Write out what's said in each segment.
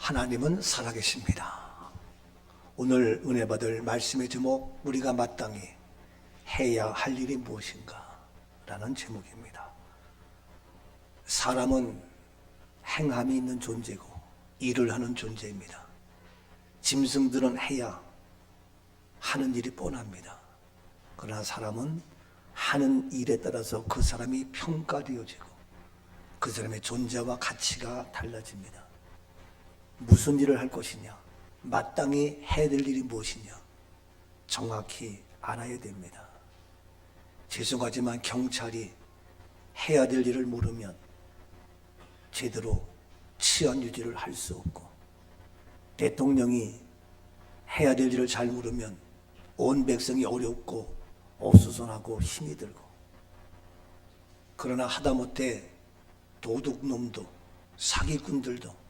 하나님은 살아계십니다. 오늘 은혜 받을 말씀의 제목, 우리가 마땅히 해야 할 일이 무엇인가? 라는 제목입니다. 사람은 행함이 있는 존재고 일을 하는 존재입니다. 짐승들은 해야 하는 일이 뻔합니다. 그러나 사람은 하는 일에 따라서 그 사람이 평가되어지고 그 사람의 존재와 가치가 달라집니다. 무슨 일을 할 것이냐, 마땅히 해야 될 일이 무엇이냐 정확히 알아야 됩니다. 죄송하지만 경찰이 해야 될 일을 모르면 제대로 치안 유지를 할 수 없고, 대통령이 해야 될 일을 잘 모르면 온 백성이 어렵고 어수선하고 힘이 들고, 그러나 하다못해 도둑놈도 사기꾼들도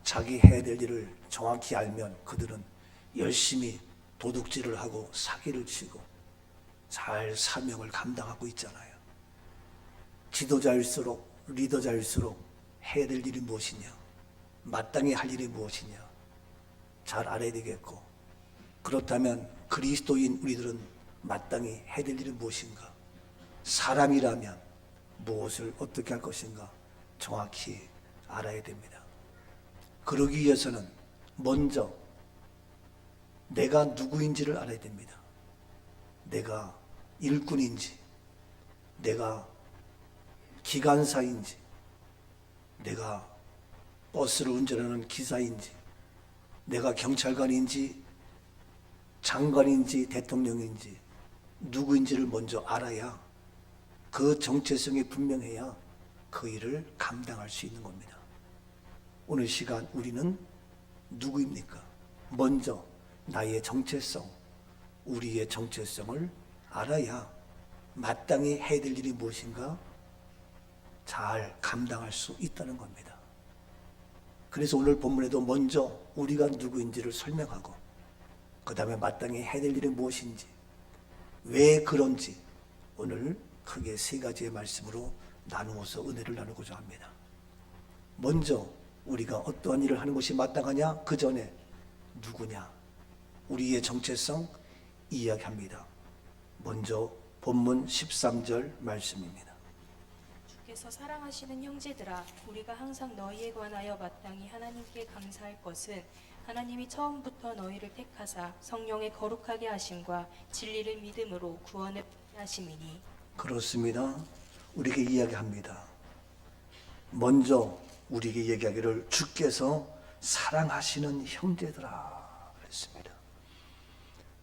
자기 해야 될 일을 정확히 알면 그들은 열심히 도둑질을 하고 사기를 치고 잘 사명을 감당하고 있잖아요. 지도자일수록, 리더자일수록 해야 될 일이 무엇이냐, 마땅히 할 일이 무엇이냐 잘 알아야 되겠고, 그렇다면 그리스도인 우리들은 마땅히 해야 될 일이 무엇인가, 사람이라면 무엇을 어떻게 할 것인가 정확히 알아야 됩니다. 그러기 위해서는 먼저 내가 누구인지를 알아야 됩니다. 내가 일꾼인지, 내가 기관사인지, 내가 버스를 운전하는 기사인지, 내가 경찰관인지 장관인지 대통령인지 누구인지를 먼저 알아야, 그 정체성이 분명해야 그 일을 감당할 수 있는 겁니다. 오늘 시간 우리는 누구입니까? 먼저 나의 정체성, 우리의 정체성을 알아야 마땅히 해야 될 일이 무엇인가 잘 감당할 수 있다는 겁니다. 그래서 오늘 본문에도 먼저 우리가 누구인지를 설명하고, 그 다음에 마땅히 해야 될 일이 무엇인지, 왜 그런지 오늘 크게 세 가지의 말씀으로 나누어서 은혜를 나누고자 합니다. 먼저 우리가 어떠한 일을 하는 것이 마땅하냐, 그 전에 누구냐, 우리의 정체성 이야기합니다. 먼저 본문 13절 말씀입니다. 주께서 사랑하시는 형제들아, 우리가 항상 너희에 관하여 마땅히 하나님께 감사할 것은 하나님이 처음부터 너희를 택하사 성령의 거룩하게 하심과 진리를 믿음으로 구원을 하심이니. 그렇습니다. 우리에게 이야기합니다. 먼저 우리에게 얘기하기를 주께서 사랑하시는 형제들아 그랬습니다.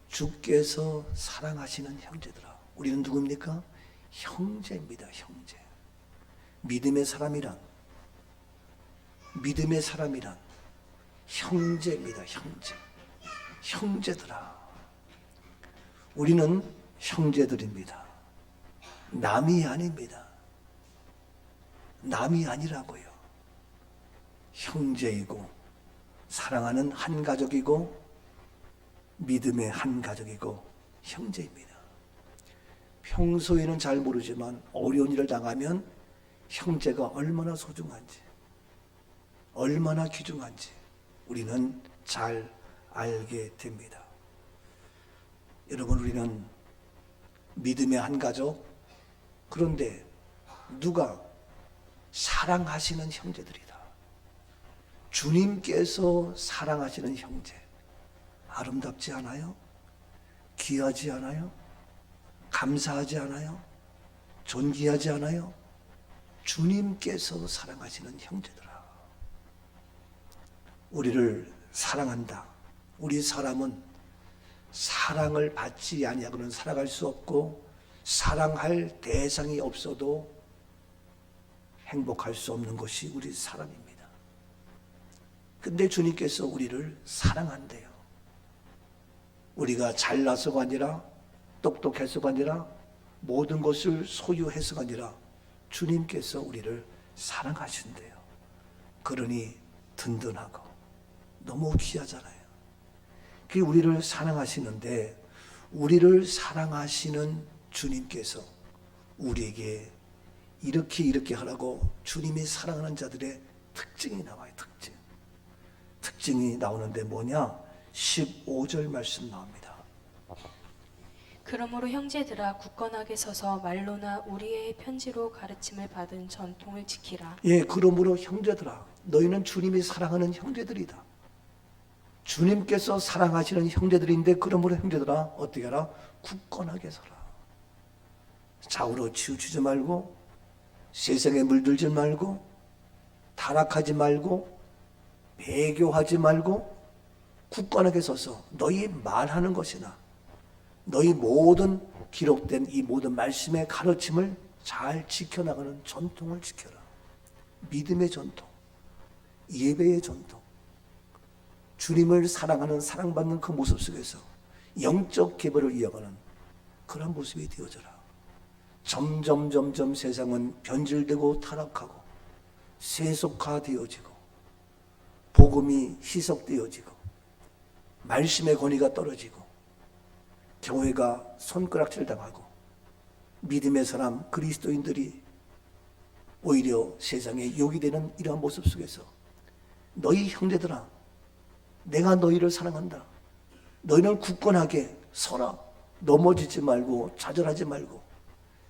주께서 사랑하시는 형제들아. 우리는 누구입니까? 형제입니다. 형제. 믿음의 사람이란 형제입니다. 형제. 형제들아. 우리는 형제들입니다. 남이 아닙니다. 남이 아니라고요. 형제이고 사랑하는 한 가족이고 믿음의 한 가족이고 형제입니다. 평소에는 잘 모르지만 어려운 일을 당하면 형제가 얼마나 소중한지, 얼마나 귀중한지 우리는 잘 알게 됩니다. 여러분, 우리는 믿음의 한 가족, 그런데 누가 사랑하시는 형제들이다. 주님께서 사랑하시는 형제. 아름답지 않아요? 귀하지 않아요? 감사하지 않아요? 존귀하지 않아요? 주님께서 사랑하시는 형제들아. 우리를 사랑한다. 우리 사람은 사랑을 받지 아니하고는 살아갈 수 없고, 사랑할 대상이 없어도 행복할 수 없는 것이 우리 사람입니다. 근데 주님께서 우리를 사랑한대요. 우리가 잘나서가 아니라, 똑똑해서가 아니라, 모든 것을 소유해서가 아니라 주님께서 우리를 사랑하신대요. 그러니 든든하고 너무 귀하잖아요. 그 우리를 사랑하시는데, 우리를 사랑하시는 주님께서 우리에게 이렇게 하라고 주님이 사랑하는 자들의 특징이 나와요. 특징. 특징이 나오는데 뭐냐? 15절 말씀 나옵니다. 그러므로 형제들아 굳건하게 서서 말로나 우리의 편지로 가르침을 받은 전통을 지키라. 예, 그러므로 형제들아, 너희는 주님이 사랑하는 형제들이다. 주님께서 사랑하시는 형제들인데, 그러므로 형제들아 어떻게 하라? 굳건하게 서라. 좌우로 치우치지 말고, 세상에 물들지 말고, 타락하지 말고, 배교하지 말고, 굳건하게 서서 너희 말하는 것이나 너희 모든 기록된 이 모든 말씀의 가르침을 잘 지켜나가는 전통을 지켜라. 믿음의 전통, 예배의 전통, 주님을 사랑하는, 사랑받는 그 모습 속에서 영적 계보를 이어가는 그런 모습이 되어져라. 점점 세상은 변질되고 타락하고 세속화되어지고 복음이 희석되어지고 말씀의 권위가 떨어지고 교회가 손가락질 당하고 믿음의 사람 그리스도인들이 오히려 세상에 욕이 되는 이러한 모습 속에서 너희 형제들아, 내가 너희를 사랑한다. 너희는 굳건하게 서라. 넘어지지 말고 좌절하지 말고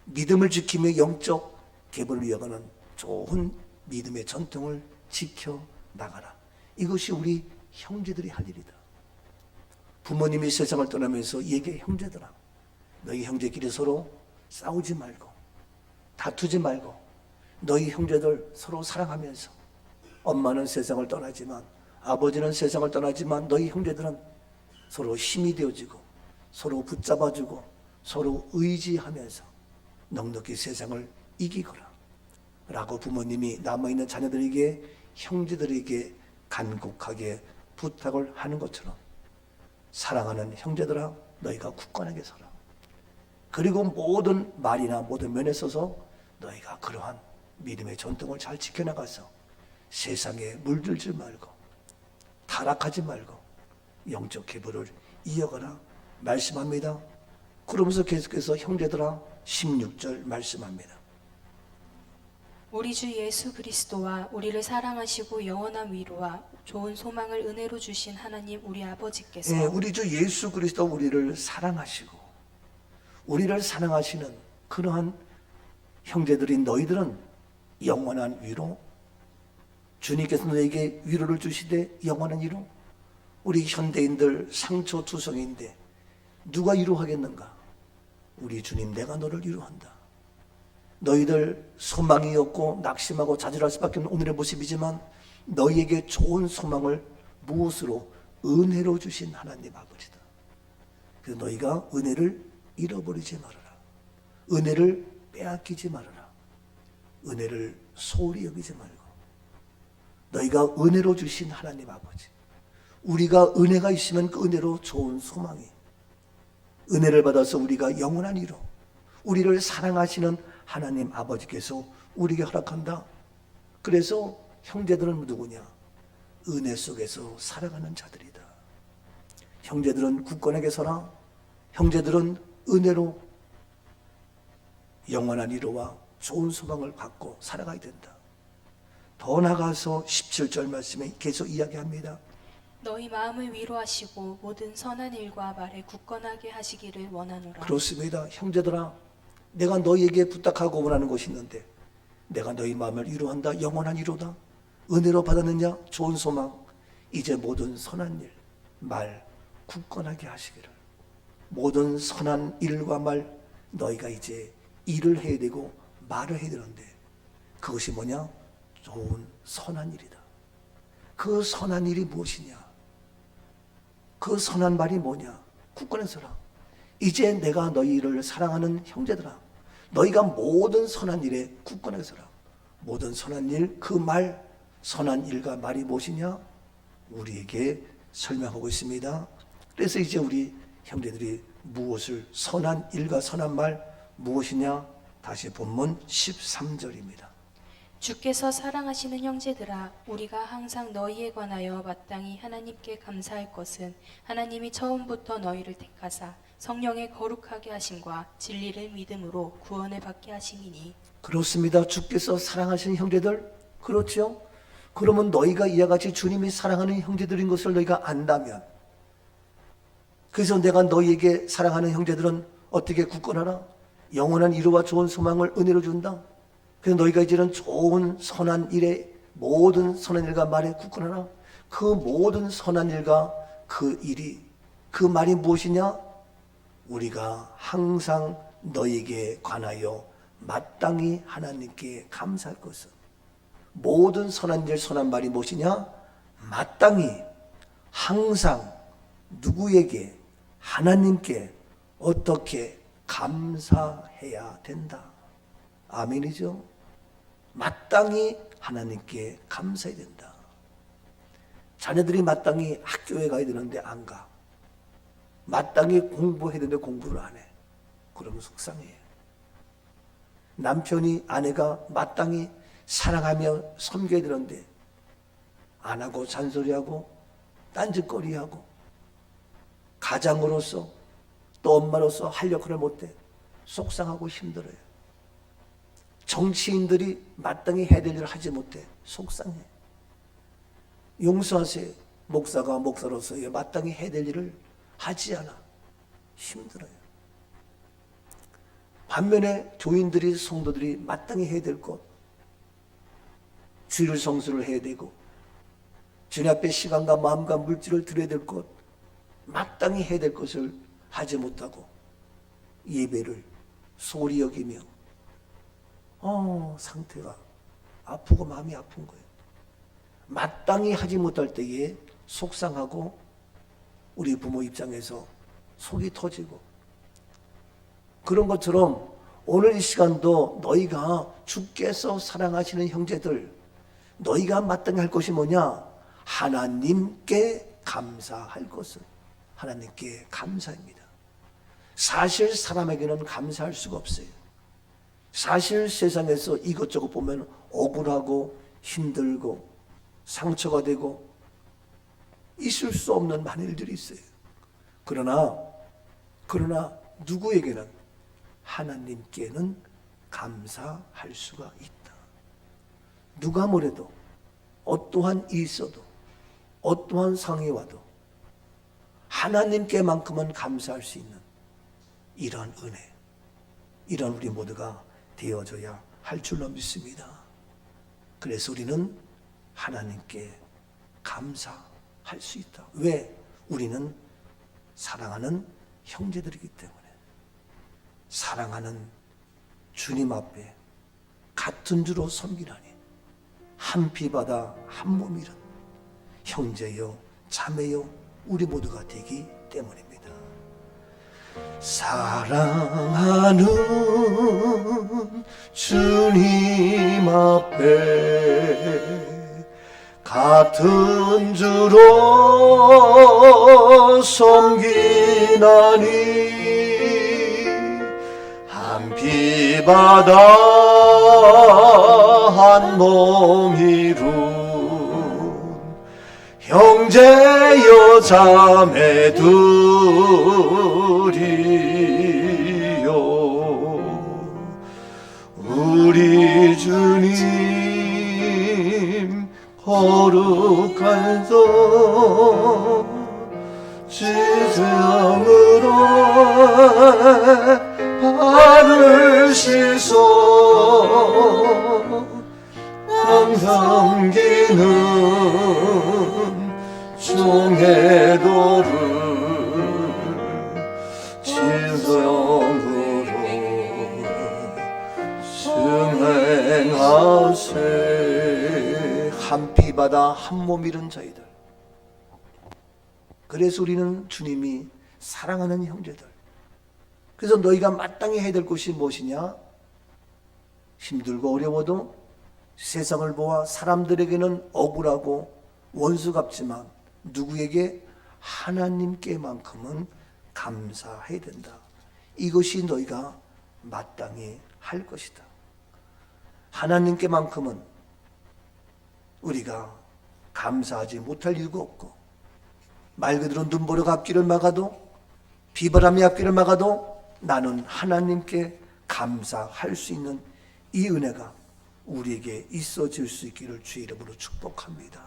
믿음을 지키며 영적 계보를 이어가는 좋은 믿음의 전통을 지켜나가라. 이것이 우리 형제들이 할 일이다. 부모님이 세상을 떠나면서 얘기해, 형제들아, 너희 형제끼리 서로 싸우지 말고 다투지 말고 너희 형제들 서로 사랑하면서, 엄마는 세상을 떠나지만, 아버지는 세상을 떠나지만 너희 형제들은 서로 힘이 되어지고 서로 붙잡아주고 서로 의지하면서 넉넉히 세상을 이기거라 라고 부모님이 남아있는 자녀들에게, 형제들에게 간곡하게 부탁을 하는 것처럼, 사랑하는 형제들아, 너희가 굳건하게 서라. 그리고 모든 말이나 모든 면에 있어서 너희가 그러한 믿음의 전통을 잘 지켜나가서 세상에 물들지 말고 타락하지 말고 영적 계보를 이어가라 말씀합니다. 그러면서 계속해서 형제들아 16절 말씀합니다. 우리 주 예수 그리스도와 우리를 사랑하시고 영원한 위로와 좋은 소망을 은혜로 주신 하나님 우리 아버지께서, 예, 우리 주 예수 그리스도 우리를 사랑하시고 우리를 사랑하시는 그러한 형제들인 너희들은 영원한 위로, 주님께서 너에게 위로를 주시되 영원한 위로. 우리 현대인들 상처투성인데 누가 위로하겠는가? 우리 주님, 내가 너를 위로한다. 너희들 소망이 없고 낙심하고 좌절할 수밖에 없는 오늘의 모습이지만 너희에게 좋은 소망을 무엇으로? 은혜로 주신 하나님 아버지다. 그래서 너희가 은혜를 잃어버리지 말아라. 은혜를 빼앗기지 말아라. 은혜를 소홀히 여기지 말고 너희가 은혜로 주신 하나님 아버지, 우리가 은혜가 있으면 그 은혜로 좋은 소망이, 은혜를 받아서 우리가 영원한 이로 우리를 사랑하시는 하나님 아버지께서 우리에게 허락한다. 그래서 형제들은 누구냐? 은혜 속에서 살아가는 자들이다. 형제들은 굳건하게 서라. 형제들은 은혜로 영원한 위로와 좋은 소망을 갖고 살아가야 된다. 더 나아가서 17절 말씀에 계속 이야기합니다. 너희 마음을 위로하시고 모든 선한 일과 말에 굳건하게 하시기를 원하노라. 그렇습니다. 형제들아, 내가 너희에게 부탁하고 원하는 것이 있는데, 내가 너희 마음을 위로한다. 영원한 위로다. 은혜로 받았느냐? 좋은 소망. 이제 모든 선한 일, 말 굳건하게 하시기를. 모든 선한 일과 말, 너희가 이제 일을 해야 되고 말을 해야 되는데, 그것이 뭐냐? 좋은 선한 일이다. 그 선한 일이 무엇이냐? 그 선한 말이 뭐냐? 굳건해서라. 이제 내가 너희를 사랑하는 형제들아, 너희가 모든 선한 일에 굳건해서라. 모든 선한 일, 그 말, 선한 일과 말이 무엇이냐? 우리에게 설명하고 있습니다. 그래서 이제 우리 형제들이 무엇을, 선한 일과 선한 말 무엇이냐? 다시 본문 13절입니다. 주께서 사랑하시는 형제들아, 우리가 항상 너희에 관하여 마땅히 하나님께 감사할 것은 하나님이 처음부터 너희를 택하사 성령의 거룩하게 하심과 진리를 믿음으로 구원을 받게 하심이니. 그렇습니다. 주께서 사랑하시는 형제들, 그렇죠? 그러면 너희가 이와 같이 주님이 사랑하는 형제들인 것을 너희가 안다면, 그래서 내가 너희에게 사랑하는 형제들은 어떻게 굳건하라? 영원한 위로와 좋은 소망을 은혜로 준다. 그래서 너희가 이제는 좋은 선한 일에, 모든 선한 일과 말에 굳건하라. 그 모든 선한 일과 그 일이, 그 말이 무엇이냐? 우리가 항상 너희에게 관하여 마땅히 하나님께 감사할 것은, 모든 선한 일, 선한 말이 무엇이냐? 마땅히 항상 누구에게? 하나님께 어떻게 감사해야 된다. 아멘이죠? 마땅히 하나님께 감사해야 된다. 자녀들이 마땅히 학교에 가야 되는데 안 가. 마땅히 공부해야 되는데 공부를 안 해. 그러면 속상해. 남편이 아내가 마땅히 사랑하며 섬겨야 되는데 안 하고 잔소리하고 딴짓거리하고, 가장으로서 또 엄마로서 할 역할을 못해. 속상하고 힘들어요. 정치인들이 마땅히 해야 될 일을 하지 못해. 속상해. 용서하세요. 목사가 목사로서 마땅히 해야 될 일을 하지 않아. 힘들어요. 반면에 교인들이, 성도들이 마땅히 해야 될 것, 주일 성수를 해야 되고 주님 앞에 시간과 마음과 물질을 드려야 될 것, 마땅히 해야 될 것을 하지 못하고 예배를 소홀히 여기며 상태가 아프고 마음이 아픈 거예요. 마땅히 하지 못할 때에 속상하고 우리 부모 입장에서 속이 터지고, 그런 것처럼 오늘 이 시간도 너희가 주께서 사랑하시는 형제들, 너희가 마땅히 할 것이 뭐냐? 하나님께 감사할 것은 하나님께 감사입니다. 사실 사람에게는 감사할 수가 없어요. 사실 세상에서 이것저것 보면 억울하고 힘들고 상처가 되고 있을 수 없는 많은 일들이 있어요. 그러나 누구에게는? 하나님께는 감사할 수가 있다. 누가 뭐래도, 어떠한 일이 있어도, 어떠한 상황이 와도 하나님께만큼은 감사할 수 있는 이런 은혜, 이런 우리 모두가 되어져야 할 줄로 믿습니다. 그래서 우리는 하나님께 감사할 수 있다. 왜? 우리는 사랑하는 형제들이기 때문에. 사랑하는 주님 앞에 같은 주로 섬기라니, 한 피바다 한 몸이란 형제요 자매요 우리 모두가 되기 때문입니다. 사랑하는 주님 앞에 같은 주로 섬기나니, 한 피바다 한 몸이루 형제여 자매들이요, 우리 주님 거룩한 손 지성으로 발을 씻어 남성기는 종의 도를 진성으로 승행하세. 한 피바다 한 몸 이룬 저희들. 그래서 우리는 주님이 사랑하는 형제들. 그래서 너희가 마땅히 해야 될 것이 무엇이냐? 힘들고 어려워도 세상을 보아 사람들에게는 억울하고 원수 같지만 누구에게? 하나님께만큼은 감사해야 된다. 이것이 너희가 마땅히 할 것이다. 하나님께만큼은 우리가 감사하지 못할 이유가 없고, 말 그대로 눈보라가 앞길을 막아도, 비바람이 앞길을 막아도 나는 하나님께 감사할 수 있는 이 은혜가 우리에게 있어질 수 있기를 주의 이름으로 축복합니다.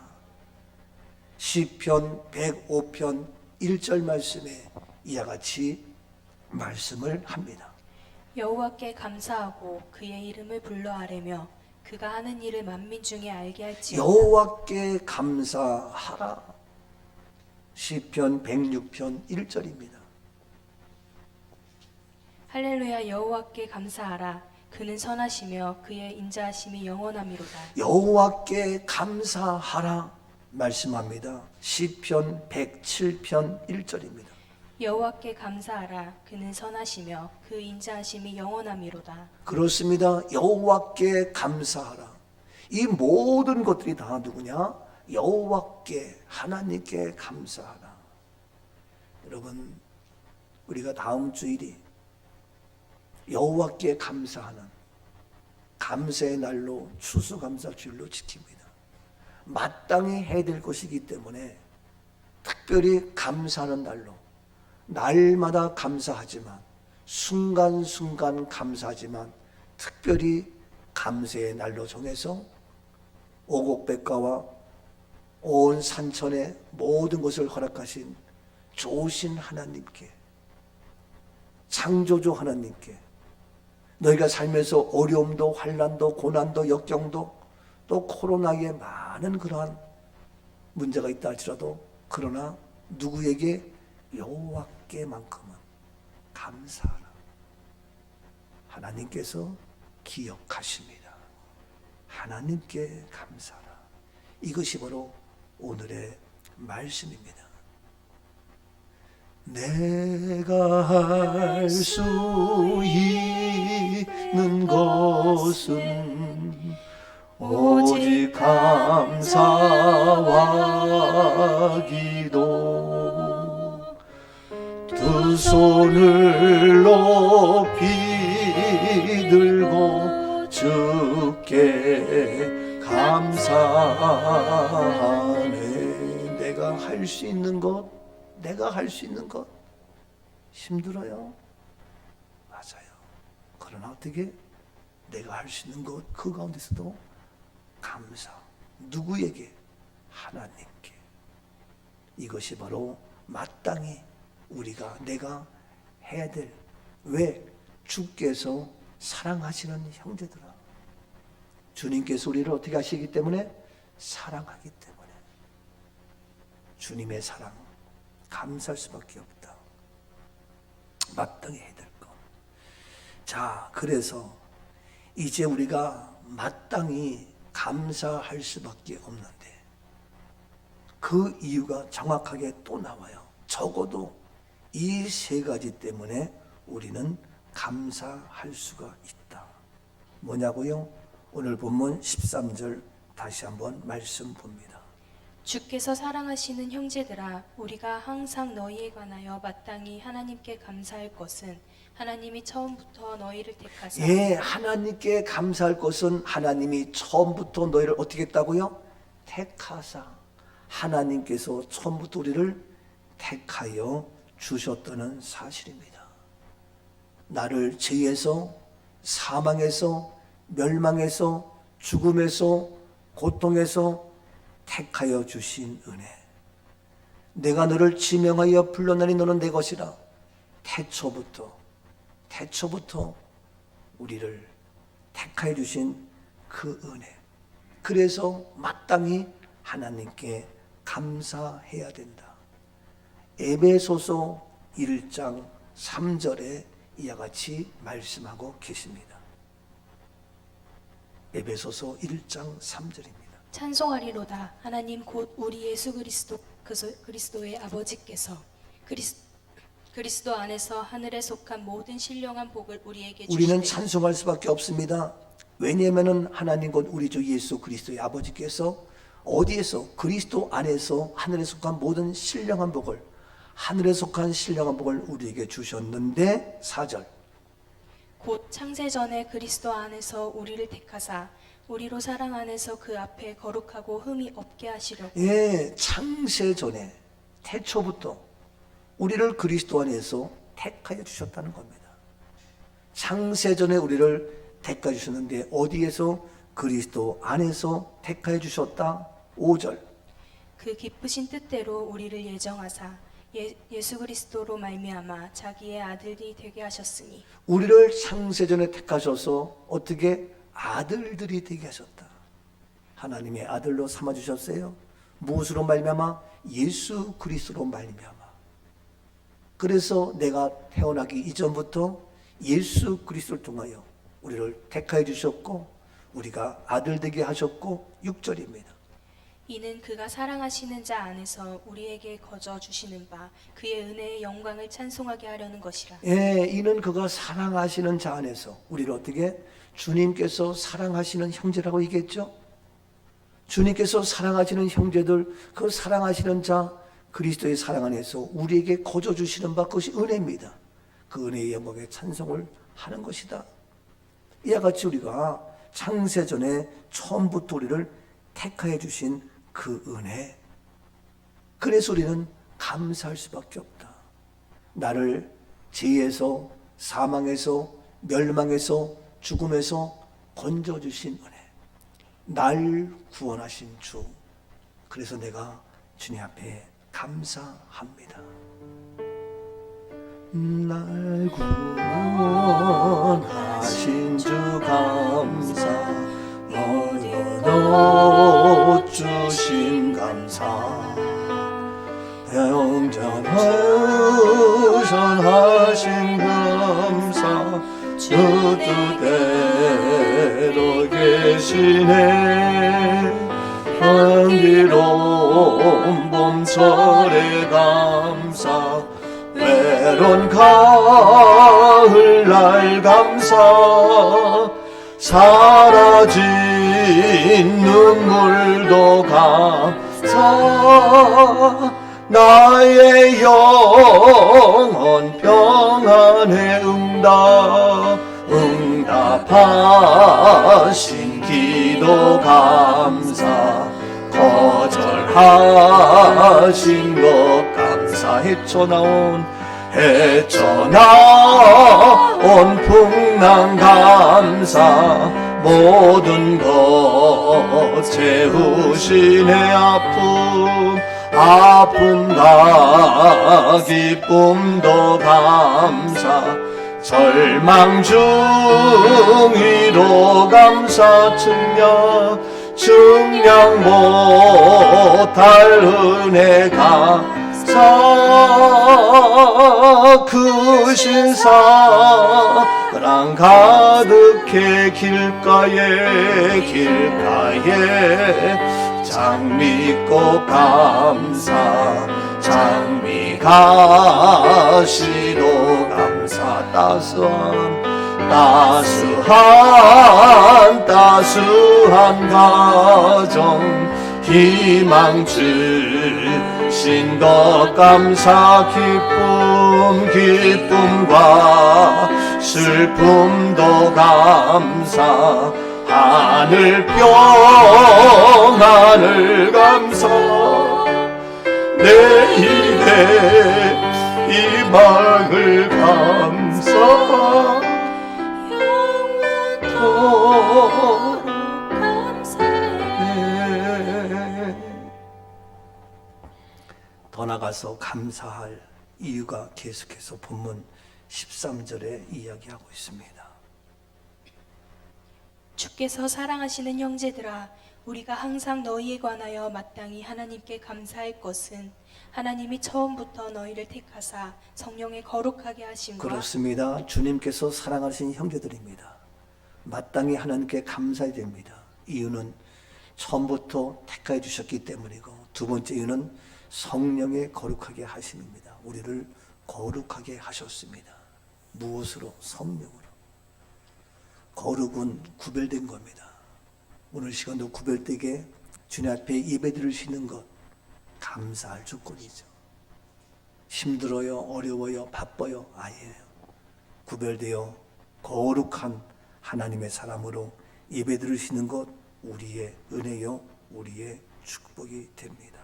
시편 105편 1절 말씀에 이와 같이 말씀을 합니다. 여호와께 감사하고 그의 이름을 불러 아뢰며 그가 하는 일을 만민 중에 알게 할지어다. 여호와께 감사하라. 시편 106편 1절입니다. 할렐루야. 여호와께 감사하라. 그는 선하시며 그의 인자하심이 영원함이로다. 여호와께 감사하라 말씀합니다. 시편 107편 1절입니다. 여호와께 감사하라. 그는 선하시며 그 인자하심이 영원함이로다. 그렇습니다. 여호와께 감사하라. 이 모든 것들이 다 누구냐? 여호와께, 하나님께 감사하라. 여러분, 우리가 다음 주일이 여호와께 감사하는 감사의 날로 추수감사주일로 지킵니다. 마땅히 해야 될 것이기 때문에 특별히 감사하는 날로 날마다 감사하지만 순간순간 감사하지만 특별히 감사의 날로 정해서 오곡백과와 온 산천의 모든 것을 허락하신 좋으신 하나님께, 창조주 하나님께, 너희가 살면서 어려움도 환난도 고난도 역경도 또 코로나의 많은 그러한 문제가 있다 할지라도 그러나 누구에게? 여호와께만큼은 감사하라. 하나님께서 기억하십니다. 하나님께 감사하라. 이것이 바로 오늘의 말씀입니다. 내가 할 수 있는 것은 오직 감사와 기도, 두 손을 높이 들고 주께 감사하네. 내가 할 수 있는 것, 내가 할 수 있는 것 힘들어요? 맞아요. 그러나 어떻게 내가 할 수 있는 것, 그 가운데서도 감사. 누구에게? 하나님께. 이것이 바로 마땅히 우리가 내가 해야 될, 왜? 주께서 사랑하시는 형제들아. 주님께서 우리를 어떻게 하시기 때문에? 사랑하기 때문에. 주님의 사랑 감사할 수밖에 없다. 마땅히 해야 될 것. 자, 그래서 이제 우리가 마땅히 감사할 수밖에 없는데 그 이유가 정확하게 또 나와요. 적어도 이 세 가지 때문에 우리는 감사할 수가 있다. 뭐냐고요? 오늘 본문 13절 다시 한번 말씀 봅니다. 주께서 사랑하시는 형제들아, 우리가 항상 너희에 관하여 마땅히 하나님께 감사할 것은 하나님이 처음부터 너희를 택하사. 예, 하나님께 감사할 것은 하나님이 처음부터 너희를 어떻게 했다고요? 택하사. 하나님께서 처음부터 우리를 택하여 주셨다는 사실입니다. 나를 죄에서, 사망에서, 멸망에서, 죽음에서, 고통에서 택하여 주신 은혜. 내가 너를 지명하여 불러내니 너는 내 것이라. 태초부터 우리를 택하여 주신 그 은혜. 그래서 마땅히 하나님께 감사해야 된다. 에베소서 1장 3절에 이와 같이 말씀하고 계십니다. 에베소서 1장 3절입니다. 찬송하리로다. 하나님 곧 우리 예수 그리스도의 아버지께서 그리스도 안에서 하늘에 속한 모든 신령한 복을 우리에게 주시되. 우리는 찬송할 수밖에 없습니다. 왜냐하면 하나님 곧 우리 주 예수 그리스도의 아버지께서 어디에서? 그리스도 안에서 하늘에 속한 모든 신령한 복을, 하늘에 속한 신령한 복을 우리에게 주셨는데 4절. 곧 창세전에 그리스도 안에서 우리를 택하사 우리로 사랑 안에서 그 앞에 거룩하고 흠이 없게 하시려고. 예, 창세전에 태초부터 우리를 그리스도 안에서 택하여 주셨다는 겁니다. 창세전에 우리를 택하여 주셨는데 어디에서? 그리스도 안에서 택하여 주셨다. 5절. 그 기쁘신 뜻대로 우리를 예정하사 예수 그리스도로 말미암아 자기의 아들이 되게 하셨으니 우리를 창세전에 택하셔서 어떻게 아들들이 되게 하셨다. 하나님의 아들로 삼아 주셨어요. 무엇으로 말미암아? 예수 그리스도로 말미암아. 그래서 내가 태어나기 이전부터 예수 그리스도를 통하여 우리를 택하여 주셨고 우리가 아들 되게 하셨고 6절입니다. 이는 그가 사랑하시는 자 안에서 우리에게 거저 주시는 바 그의 은혜의 영광을 찬송하게 하려는 것이라. 예, 이는 그가 사랑하시는 자 안에서 우리를 어떻게 주님께서 사랑하시는 형제라고 얘기했죠. 주님께서 사랑하시는 형제들, 그 사랑하시는 자 그리스도의 사랑 안에서 우리에게 거저 주시는 바 그것이 은혜입니다. 그 은혜의 영광에 찬송을 하는 것이다. 이와 같이 우리가 창세전에 처음부터 우리를 택하여 주신 그 은혜, 그래서 우리는 감사할 수밖에 없다. 나를 죄에서, 사망에서, 멸망에서, 죽음에서 건져주신 은혜, 날 구원하신 주, 그래서 내가 주님 앞에 감사합니다. 날 구원하신 주 감사, 너도 주신 감사, 영전하신 감사, 주 뜻대로 계시네. 향기로운 봄철의 감사, 외로운 가을날 감사, 사라진 눈물도 감사, 나의 영혼 평안에 응답하신 기도 감사, 거절하신 것 감사, 헤쳐나온 풍랑 감사, 모든 것 채우시네. 아픔과 기쁨도 감사, 절망 중이로 감사, 증량 못할 은혜 감사, 그 신사랑 가득해 길가에 장미꽃 감사, 장미 가시도 감사, 따스한 가정 희망 주신 것 감사, 기쁨과 슬픔도 감사, 하늘 평안을 감사, 내일의 희망을 감사, 영원토록 감사해. 더 나가서 감사할 이유가 계속해서 본문 13절에 이야기하고 있습니다. 주께서 사랑하시는 형제들아, 우리가 항상 너희에 관하여 마땅히 하나님께 감사할 것은 하나님이 처음부터 너희를 택하사 성령에 거룩하게 하심과, 그렇습니다. 주님께서 사랑하신 형제들입니다. 마땅히 하나님께 감사해야 됩니다. 이유는 처음부터 택하여 주셨기 때문이고, 두 번째 이유는 성령에 거룩하게 하심입니다. 우리를 거룩하게 하셨습니다. 무엇으로? 성령으로. 거룩은 구별된 겁니다. 오늘 시간도 구별되게 주님 앞에 예배드릴 수 있는 것, 감사할 조건이죠. 힘들어요, 어려워요, 바빠요? 아니에요. 구별되어 거룩한 하나님의 사람으로 예배드릴 수 있는 것, 우리의 은혜요, 우리의 축복이 됩니다.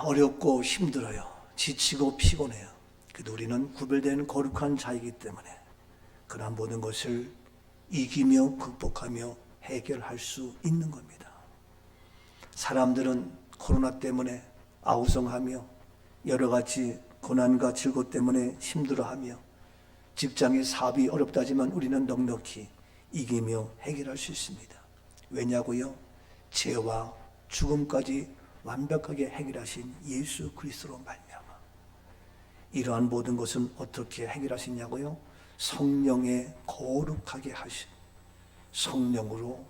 어렵고 힘들어요. 지치고 피곤해요. 그래도 우리는 구별된 거룩한 자이기 때문에 그러한 모든 것을 이기며 극복하며 해결할 수 있는 겁니다. 사람들은 코로나 때문에 아우성하며 여러 가지 고난과 질고 때문에 힘들어하며 직장의 사업이 어렵다지만 우리는 넉넉히 이기며 해결할 수 있습니다. 왜냐고요? 죄와 죽음까지 완벽하게 해결하신 예수 그리스도로 말미암아. 이러한 모든 것은 어떻게 해결하시냐고요? 성령의 거룩하게 하신, 성령으로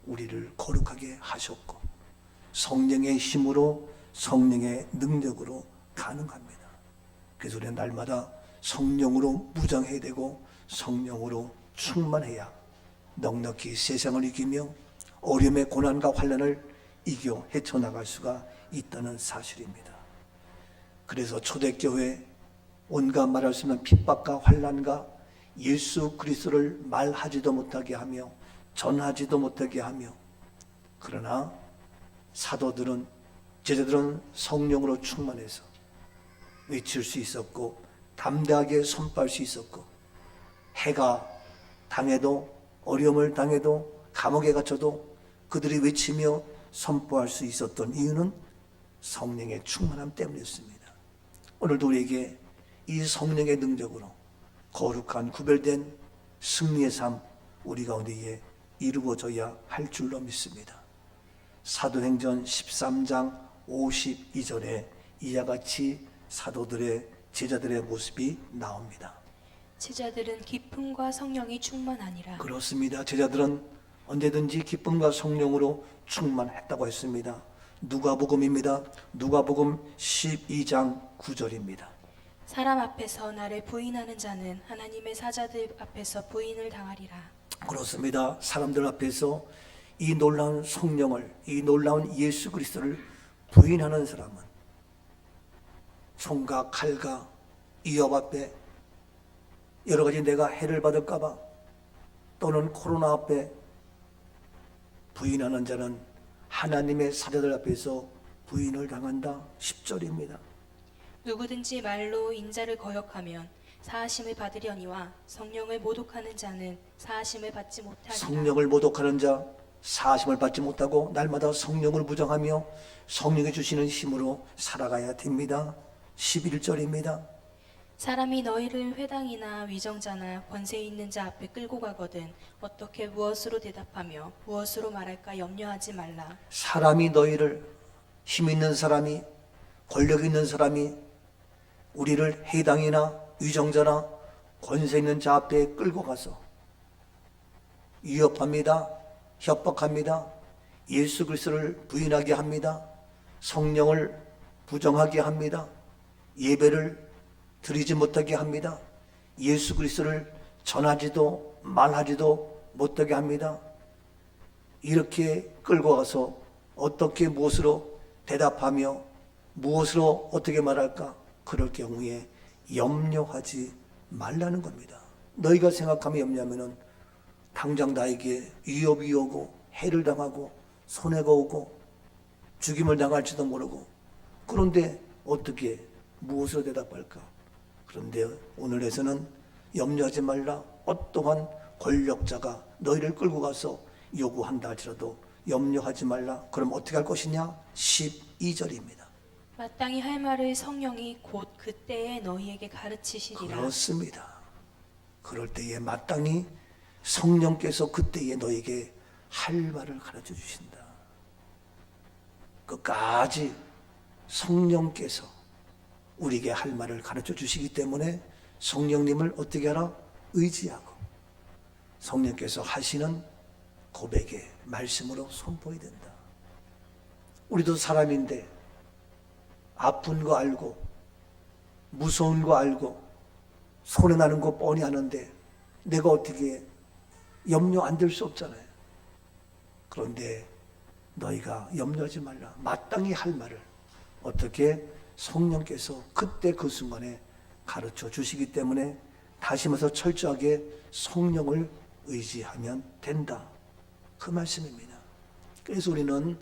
우리를 거룩하게 하셨고 성령의 힘으로, 성령의 능력으로 가능합니다. 그래서 우리는 날마다 성령으로 무장해야 되고 성령으로 충만해야 넉넉히 세상을 이기며 어려움의 고난과 환난을 이겨 헤쳐나갈 수가 있다는 사실입니다. 그래서 초대교회 온갖 말할 수 없는 핍박과 환난과 예수 그리스도를 말하지도 못하게 하며 전하지도 못하게 하며, 그러나 사도들은, 제자들은 성령으로 충만해서 외칠 수 있었고 담대하게 선포할 수 있었고, 해가 당해도 어려움을 당해도 감옥에 갇혀도 그들이 외치며 선포할 수 있었던 이유는 성령의 충만함 때문이었습니다. 오늘도 우리에게 이 성령의 능력으로 거룩한 구별된 승리의 삶 우리 가운데에 이루어져야 할 줄로 믿습니다. 사도행전 13장 52절에 이와 같이 사도들의, 제자들의 모습이 나옵니다. 제자들은 기쁨과 성령이 충만하니라. 그렇습니다. 제자들은 언제든지 기쁨과 성령으로 충만했다고 했습니다. 누가복음입니다. 누가복음 12장 9절입니다. 사람 앞에서 나를 부인하는 자는 하나님의 사자들 앞에서 부인을 당하리라. 그렇습니다. 사람들 앞에서 이 놀라운 성령을, 이 놀라운 예수 그리스도를 부인하는 사람은 총과 칼과 위협 앞에, 여러 가지 내가 해를 받을까 봐, 또는 코로나 앞에 부인하는 자는 하나님의 사자들 앞에서 부인을 당한다. 10절입니다. 누구든지 말로 인자를 거역하면 사하심을 받으려니와 성령을 모독하는 자는 사하심을 받지 못하리라. 성령을 모독하는 자 사하심을 받지 못하고 날마다 성령을 부정하며 성령이 주시는 힘으로 살아가야 됩니다. 11절입니다. 사람이 너희를 회당이나 위정자나 권세 있는 자 앞에 끌고 가거든 어떻게 무엇으로 대답하며 무엇으로 말할까 염려하지 말라. 사람이 너희를, 힘 있는 사람이, 권력 있는 사람이 우리를 회당이나 위정자나 권세 있는 자 앞에 끌고 가서 위협합니다. 협박합니다. 예수 그리스도를 부인하게 합니다. 성령을 부정하게 합니다. 예배를 드리지 못하게 합니다. 예수 그리스도를 전하지도 말하지도 못하게 합니다. 이렇게 끌고 가서 어떻게 무엇으로 대답하며 무엇으로 어떻게 말할까? 그럴 경우에 염려하지 말라는 겁니다. 너희가 생각하면 염려하면은 당장 나에게 위협이 오고 해를 당하고 손해가 오고 죽임을 당할지도 모르고, 그런데 어떻게 무엇으로 대답할까? 그런데 오늘에서는 염려하지 말라. 어떠한 권력자가 너희를 끌고 가서 요구한다 할지라도 염려하지 말라. 그럼 어떻게 할 것이냐? 12절입니다. 마땅히 할 말을 성령이 곧 그때에 너희에게 가르치시리라. 그렇습니다. 그럴 때에 마땅히 성령께서 그때에 너에게 할 말을 가르쳐 주신다. 끝까지 성령께서 우리에게 할 말을 가르쳐 주시기 때문에 성령님을 어떻게 하라? 의지하고 성령께서 하시는 고백의 말씀으로 선포해야 된다. 우리도 사람인데 아픈 거 알고 무서운 거 알고 손해나는 거 뻔히 아는데 내가 어떻게 염려 안 될 수 없잖아요. 그런데 너희가 염려하지 말라. 마땅히 할 말을 어떻게 성령께서 그때 그 순간에 가르쳐 주시기 때문에 다시 말해서 철저하게 성령을 의지하면 된다. 그 말씀입니다. 그래서 우리는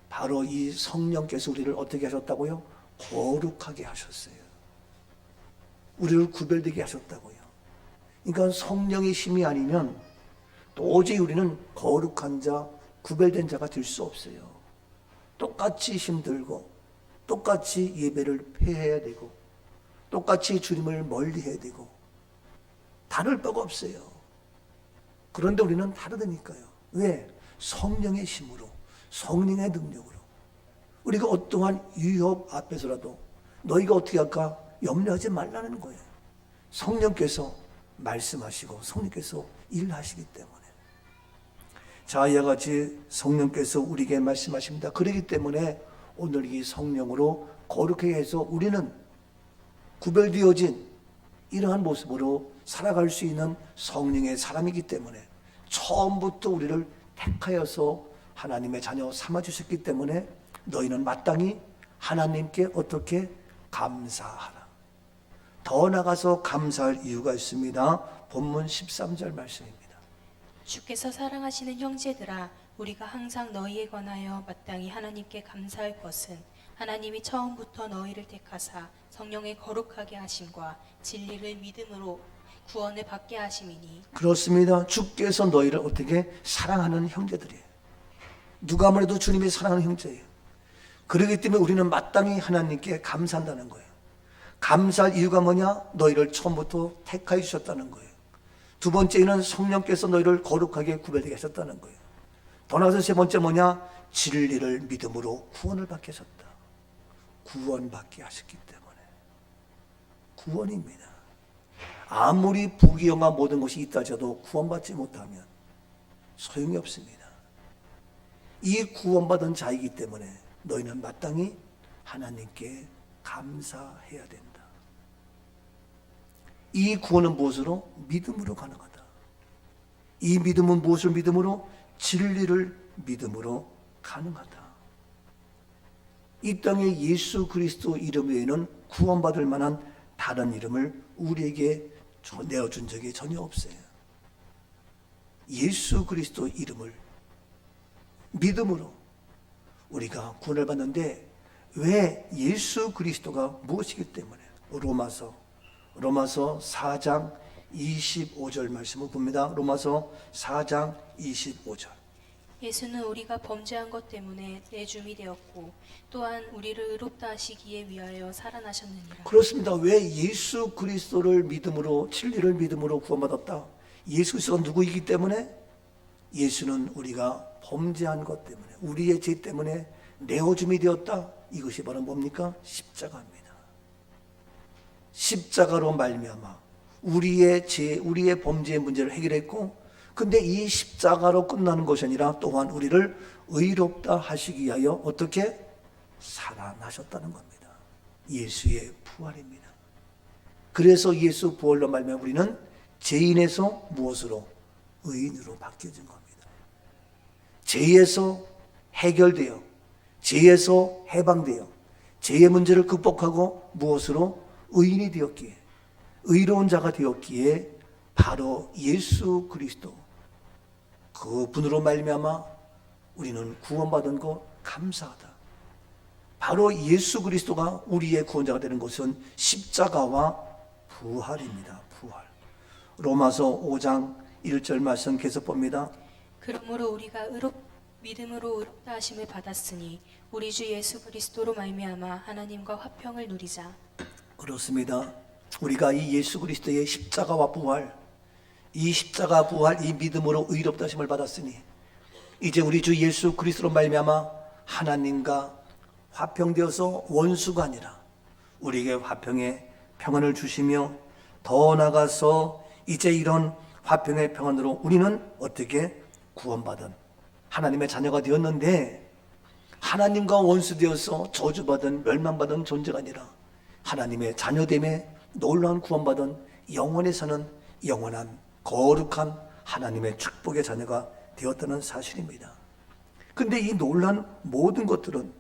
바로 이 성령께서 우리를 어떻게 하셨다고요? 거룩하게 하셨어요. 우리를 구별되게 하셨다고요. 그러니까 성령의 힘이 아니면 도저히 우리는 거룩한 자, 구별된 자가 될 수 없어요. 똑같이 힘들고 똑같이 예배를 폐해야 되고 똑같이 주님을 멀리해야 되고 다를 바가 없어요. 그런데 우리는 다르다니까요. 왜? 성령의 힘으로, 성령의 능력으로. 우리가 어떠한 위협 앞에서라도 너희가 어떻게 할까 염려하지 말라는 거예요. 성령께서 말씀하시고 성령께서 일하시기 때문에. 자, 이와 같이 성령께서 우리에게 말씀하십니다. 그렇기 때문에 오늘 이 성령으로 거룩하게 해서 우리는 구별되어진 이러한 모습으로 살아갈 수 있는 성령의 사람이기 때문에 처음부터 우리를 택하여서 하나님의 자녀 삼아주셨기 때문에 너희는 마땅히 하나님께 어떻게 감사하라. 더 나가서 감사할 이유가 있습니다. 본문 13절 말씀입니다. 주께서 사랑하시는 형제들아 우리가 항상 너희에 관하여 마땅히 하나님께 감사할 것은 하나님이 처음부터 너희를 택하사 성령의 거룩하게 하심과 진리를 믿음으로 구원을 받게 하심이니. 그렇습니다. 주께서 너희를 어떻게 사랑하는 형제들이에요. 누가 아무래도 주님이 사랑하는 형제예요. 그렇기 때문에 우리는 마땅히 하나님께 감사한다는 거예요. 감사할 이유가 뭐냐? 너희를 처음부터 택하여 주셨다는 거예요. 두 번째는 성령께서 너희를 거룩하게 구별되게 하셨다는 거예요. 더 나아가서 세 번째 뭐냐? 진리를 믿음으로 구원을 받게 하셨다. 구원받게 하셨기 때문에. 구원입니다. 아무리 부귀영화 모든 것이 있다 하도 구원받지 못하면 소용이 없습니다. 이 구원받은 자이기 때문에 너희는 마땅히 하나님께 감사해야 된다. 이 구원은 무엇으로? 믿음으로 가능하다. 이 믿음은 무엇을 믿음으로? 진리를 믿음으로 가능하다. 이 땅에 예수 그리스도 이름 외에는 구원받을 만한 다른 이름을 우리에게 내어준 적이 전혀 없어요. 예수 그리스도 이름을 믿음으로 우리가 구원을 받는데 왜 예수 그리스도가 무엇이기 때문에 로마서 4장 25절 말씀을 봅니다. 로마서 4장 25절. 예수는 우리가 범죄한 것 때문에 내줌이 되었고 또한 우리를 의롭다 하시기에 위하여 살아나셨느니라. 그렇습니다. 왜 예수 그리스도를 믿음으로 진리를 믿음으로 구원받았다? 예수 그리스도가 누구이기 때문에? 예수는 우리가 범죄한 것 때문에 우리의 죄 때문에 내어줌이 되었다. 이것이 바로 뭡니까? 십자가입니다. 십자가로 말미암아 우리의 죄, 우리의 범죄의 문제를 해결했고, 근데 이 십자가로 끝나는 것이 아니라 또한 우리를 의롭다 하시기 위하여 어떻게 살아나셨다는 겁니다. 예수의 부활입니다. 그래서 예수 부활로 말미암아 우리는 죄인에서 무엇으로? 의인으로 바뀌어진 겁니다. 죄에서 해결되어 죄에서 해방되어 죄의 문제를 극복하고 무엇으로? 의인이 되었기에, 의로운 자가 되었기에 바로 예수 그리스도 그 분으로 말미암아 우리는 구원받은 것 감사하다. 바로 예수 그리스도가 우리의 구원자가 되는 것은 십자가와 부활입니다. 부활. 로마서 5장 1절 말씀 계속 봅니다. 그러므로 우리가 믿음으로 의롭다 하심을 받았으니 우리 주 예수 그리스도로 말미암아 하나님과 화평을 누리자. 그렇습니다. 우리가 이 예수 그리스도의 십자가와 부활, 이 십자가 부활, 이 믿음으로 의롭다 하심을 받았으니 이제 우리 주 예수 그리스도로 말미암아 하나님과 화평되어서 원수가 아니라 우리에게 화평의 평안을 주시며 더 나아가서 이제 이런 화평의 평안으로 우리는 어떻게 구원받은 하나님의 자녀가 되었는데 하나님과 원수되어서 저주받은 멸망받은 존재가 아니라 하나님의 자녀됨에 놀라운 구원받은 영원에 사는 영원한 거룩한 하나님의 축복의 자녀가 되었다는 사실입니다. 근데 이 놀란 모든 것들은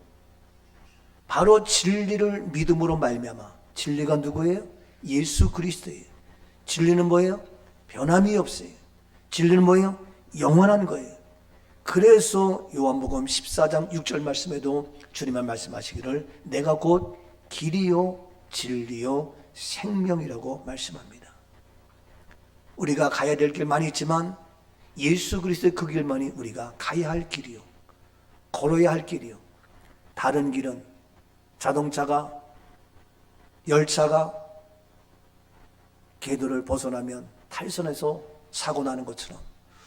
바로 진리를 믿음으로 말미암아. 진리가 누구예요? 예수 그리스도예요. 진리는 뭐예요? 변함이 없어요. 진리는 뭐예요? 영원한 거예요. 그래서 요한복음 14장 6절 말씀에도 주님은 말씀하시기를 내가 곧 길이요 진리요 생명이라고 말씀합니다. 우리가 가야 될 길 많이 있지만 예수 그리스도의 그 길만이 우리가 가야 할 길이요, 걸어야 할 길이요. 다른 길은 자동차가, 열차가 궤도를 벗어나면 탈선해서 사고 나는 것처럼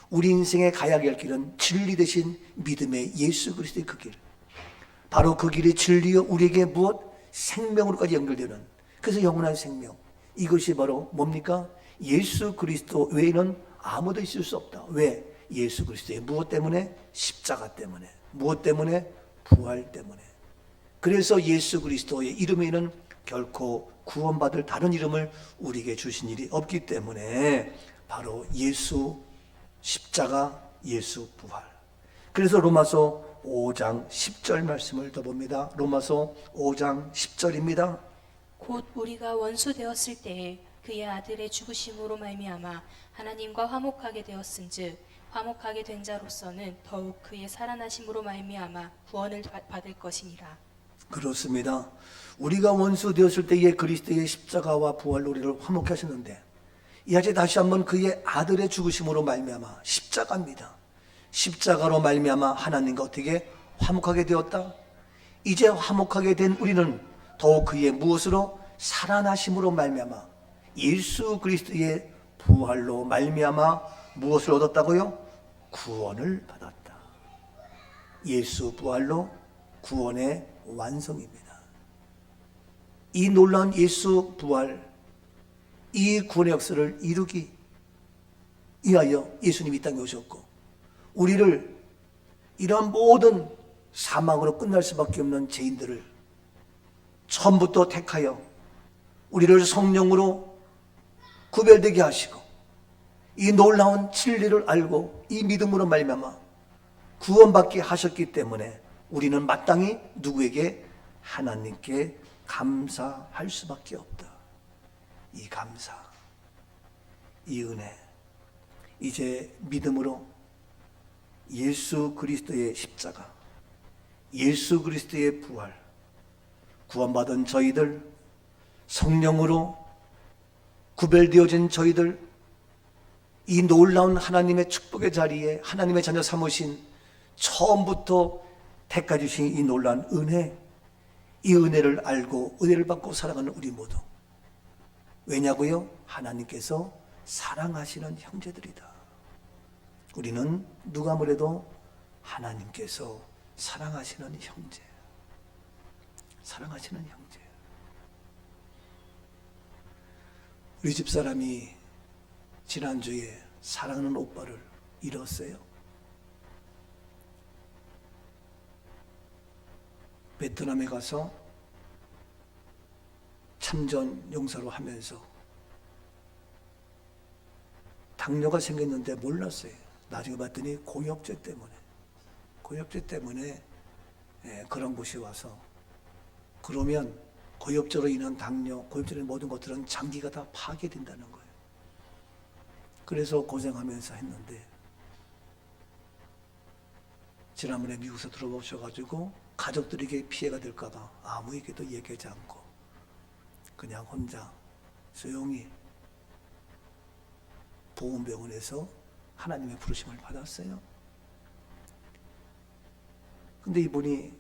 우리 인생에 가야 할 길은 진리 대신 믿음의 예수 그리스도의 그 길. 바로 그 길이 진리요 우리에게 무엇? 생명으로까지 연결되는, 그래서 영원한 생명. 이것이 바로 뭡니까? 예수 그리스도 외에는 아무도 있을 수 없다. 왜? 예수 그리스도의 무엇 때문에? 십자가 때문에. 무엇 때문에? 부활 때문에. 그래서 예수 그리스도의 이름에는 결코 구원받을 다른 이름을 우리에게 주신 일이 없기 때문에 바로 예수 십자가, 예수 부활. 그래서 로마서 5장 10절 말씀을 더 봅니다. 로마서 5장 10절입니다. 곧 우리가 원수 되었을 때에 그의 아들의 죽으심으로 말미암아 하나님과 화목하게 되었은즉 화목하게 된 자로서는 더욱 그의 살아나심으로 말미암아 구원을 받을 것이니라. 그렇습니다. 우리가 원수 되었을 때에 그리스도의 십자가와 부활로 우리를 화목케 하셨는데, 이제 다시 한번 그의 아들의 죽으심으로 말미암아 십자가입니다. 십자가로 말미암아 하나님과 어떻게 화목하게 되었다? 이제 화목하게 된 우리는 더욱 그의 무엇으로? 살아나심으로 말미암아 예수 그리스도의 부활로 말미암아 무엇을 얻었다고요? 구원을 받았다. 예수 부활로 구원의 완성입니다. 이 놀라운 예수 부활, 이 구원의 역사를 이루기 위하여 예수님이 이 땅에 오셨고, 우리를 이런 모든 사망으로 끝날 수밖에 없는 죄인들을 처음부터 택하여 우리를 성령으로 구별되게 하시고, 이 놀라운 진리를 알고 이 믿음으로 말미암아 구원받게 하셨기 때문에 우리는 마땅히 누구에게? 하나님께 감사할 수밖에 없다. 이 감사, 이 은혜, 이제 믿음으로 예수 그리스도의 십자가, 예수 그리스도의 부활, 구원받은 저희들, 성령으로 구별되어진 저희들, 이 놀라운 하나님의 축복의 자리에 하나님의 자녀 삼으신, 처음부터 택해 주신 이 놀라운 은혜, 이 은혜를 알고 은혜를 받고 살아가는 우리 모두. 왜냐고요? 하나님께서 사랑하시는 형제들이다. 우리는 누가 뭐래도 하나님께서 사랑하시는 형제, 사랑하시는 형제. 우리 집사람이 지난주에 사랑하는 오빠를 잃었어요. 베트남에 가서 참전 용사로 하면서 당뇨가 생겼는데 몰랐어요. 나중에 봤더니 고역죄 때문에 그런 곳이 와서, 그러면 고역죄로 인한 당뇨, 고역죄로 인한 모든 것들은 장기가 다 파괴된다는 거예요. 그래서 고생하면서 했는데, 지난번에 미국에서 들어오셔가지고 가족들에게 피해가 될까봐 아무에게도 얘기하지 않고 그냥 혼자 조용히 보훈병원에서 하나님의 부르심을 받았어요. 근데 이분이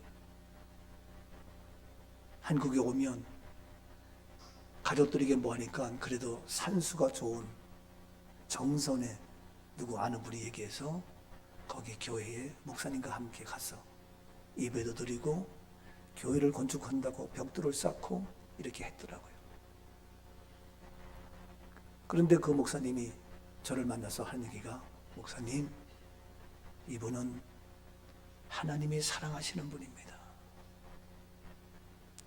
한국에 오면 가족들에게 뭐 하니까 그래도 산수가 좋은 정선에 누구 아는 분이 얘기해서 거기 교회에 목사님과 함께 가서 예배도 드리고 교회를 건축한다고 벽돌을 쌓고 이렇게 했더라고요. 그런데 그 목사님이 저를 만나서 하는 얘기가, 목사님, 이분은 하나님이 사랑하시는 분입니다.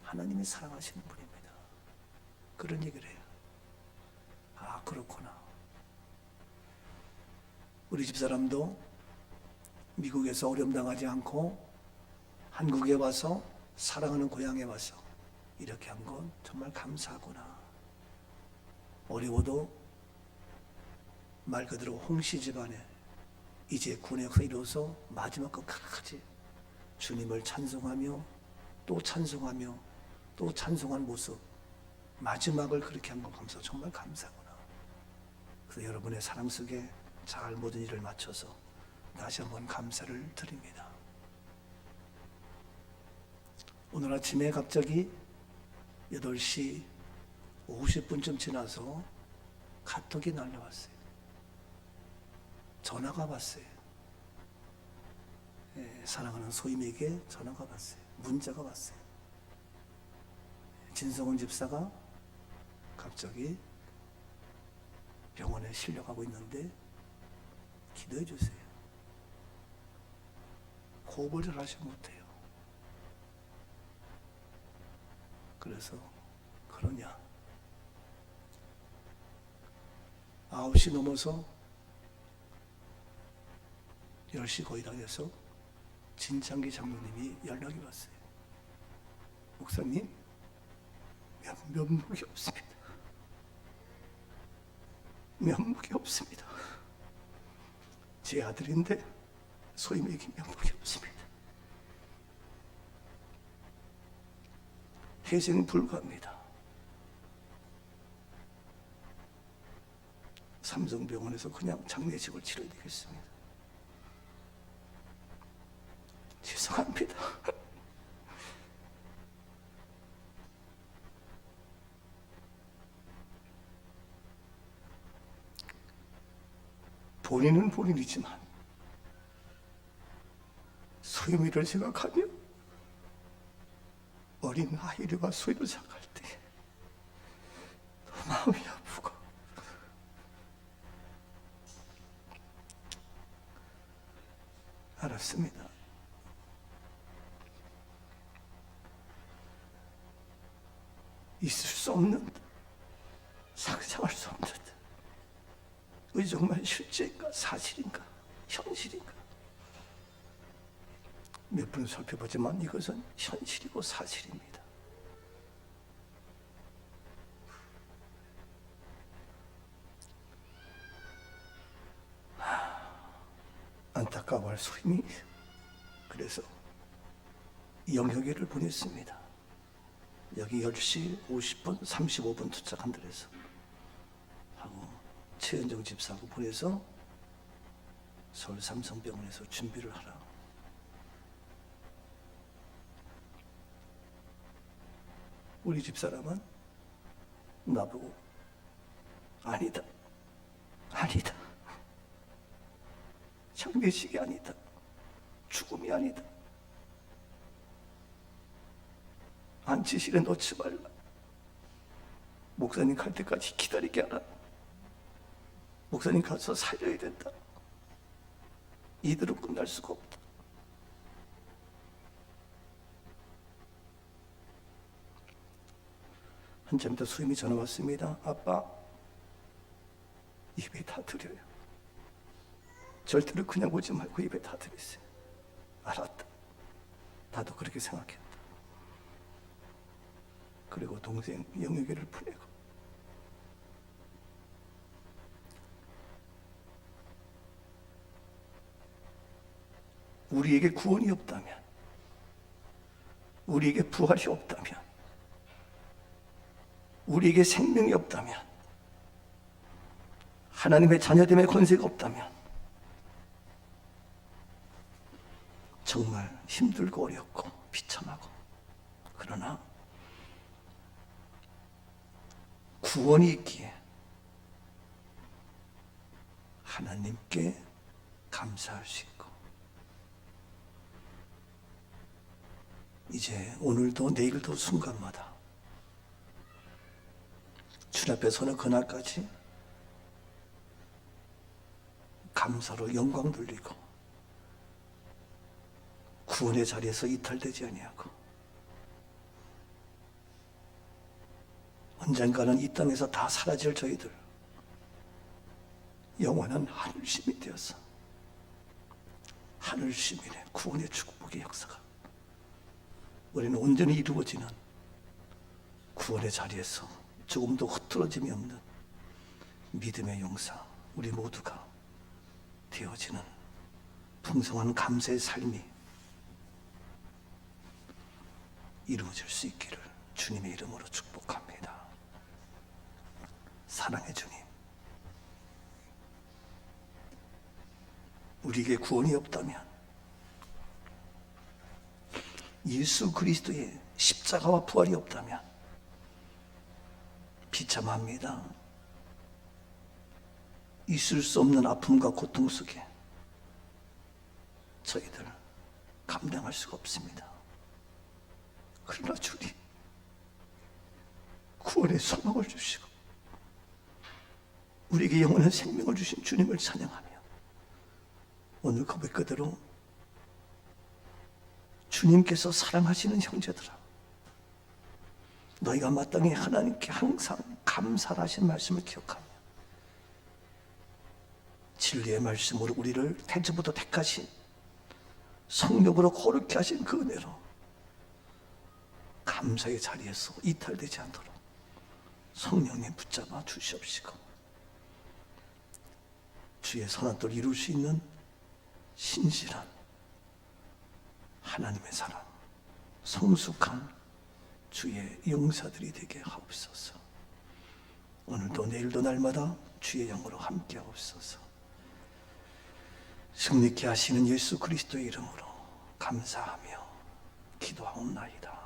하나님이 사랑하시는 분입니다. 그런 얘기를 해요. 아, 그렇구나. 우리 집사람도 미국에서 어려움 당하지 않고 한국에 와서 사랑하는 고향에 와서 이렇게 한 건 정말 감사하구나. 어려워도 말 그대로 홍씨 집안에 이제 구원의 역사 이루어서 마지막 끝까지 주님을 찬송하며 또 찬송하며 또 찬송한 모습, 마지막을 그렇게 한 건 감사, 정말 감사구나. 그래서 여러분의 사랑 속에 잘 모든 일을 마쳐서 다시 한번 감사를 드립니다. 오늘 아침에 갑자기 8시 50분쯤 지나서 카톡이 날라왔어요. 전화가 왔어요. 사랑하는 소임에게 전화가 왔어요. 문자가 왔어요. 진성훈 집사가 갑자기 병원에 실려가고 있는데 기도해 주세요. 호흡을 잘 하지 못해요. 그래서 그러냐, 9시 넘어서 10시 거의 다 돼서 진창기 장로님이 연락이 왔어요. 목사님, 면목이 없습니다. 면목이 없습니다. 제 아들인데 소임에게 면목이 없습니다. 회생 불가합니다. 삼성병원에서 그냥 장례식을 치러야 되겠습니다. 죄송합니다. 본인은 본인이지만 소임이를 생각하며 어린 아이들과 소임을 생각할 때 마음이 아프고 알았습니다. 있을 수 없는, 상상할 수 없는, 이 정말 실제인가 사실인가 현실인가 몇 분 살펴보지만 이것은 현실이고 사실입니다. 안타까워할 소임이 그래서 영혁이를 보냈습니다. 여기 10시 50분 35분 도착한다 그래서 하고 최은정 집사하고 보내서 서울 삼성병원에서 준비를 하라. 우리 집사람은 나보고 아니다, 아니다, 장례식이 아니다, 죽음이 아니다, 안치실에 넣지 말라, 목사님 갈 때까지 기다리게 하라, 목사님 가서 살려야 된다, 이대로 끝날 수가 없다. 한참 있다 수임이 전화 왔습니다. 아빠, 입에 다 드려요. 절대로 그냥 오지 말고 입에 다 드리세요. 알았다. 나도 그렇게 생각했다. 그리고 동생 영혁이를 보내고 우리에게 구원이 없다면, 우리에게 부활이 없다면, 우리에게 생명이 없다면, 하나님의 자녀됨의 권세가 없다면 정말 힘들고 어렵고 비참하고, 그러나 구원이 있기에 하나님께 감사할 수 있고, 이제 오늘도 내일도 순간마다 주님 앞에 서는 그날까지 감사로 영광 돌리고 구원의 자리에서 이탈되지 아니하고 언젠가는 이 땅에서 다 사라질 저희들 영원한 하늘 시민이 되어서 하늘 시민의 구원의 축복의 역사가 우리는 온전히 이루어지는 구원의 자리에서 조금도 흐트러짐이 없는 믿음의 용사 우리 모두가 되어지는 풍성한 감사의 삶이 이루어질 수 있기를 주님의 이름으로 축복합니다. 사랑의 주님, 우리에게 구원이 없다면 예수 그리스도의 십자가와 부활이 없다면 비참합니다. 있을 수 없는 아픔과 고통 속에 저희들 감당할 수가 없습니다. 그러나 주님 구원의 소망을 주시고 우리에게 영원한 생명을 주신 주님을 찬양하며 오늘 고백 그대로 주님께서 사랑하시는 형제들아, 너희가 마땅히 하나님께 항상 감사하신 말씀을 기억하며 진리의 말씀으로 우리를 태초부터 택하신 성령으로 거룩히 하신 그 은혜로 감사의 자리에서 이탈되지 않도록 성령님 붙잡아 주시옵시고 주의 선한 뜻을 이룰 수 있는 신실한 하나님의 사람, 성숙한 주의 용사들이 되게 하옵소서. 오늘도 내일도 날마다 주의 영으로 함께 하옵소서. 승리케 하시는 예수 그리스도의 이름으로 감사하며 기도하옵나이다.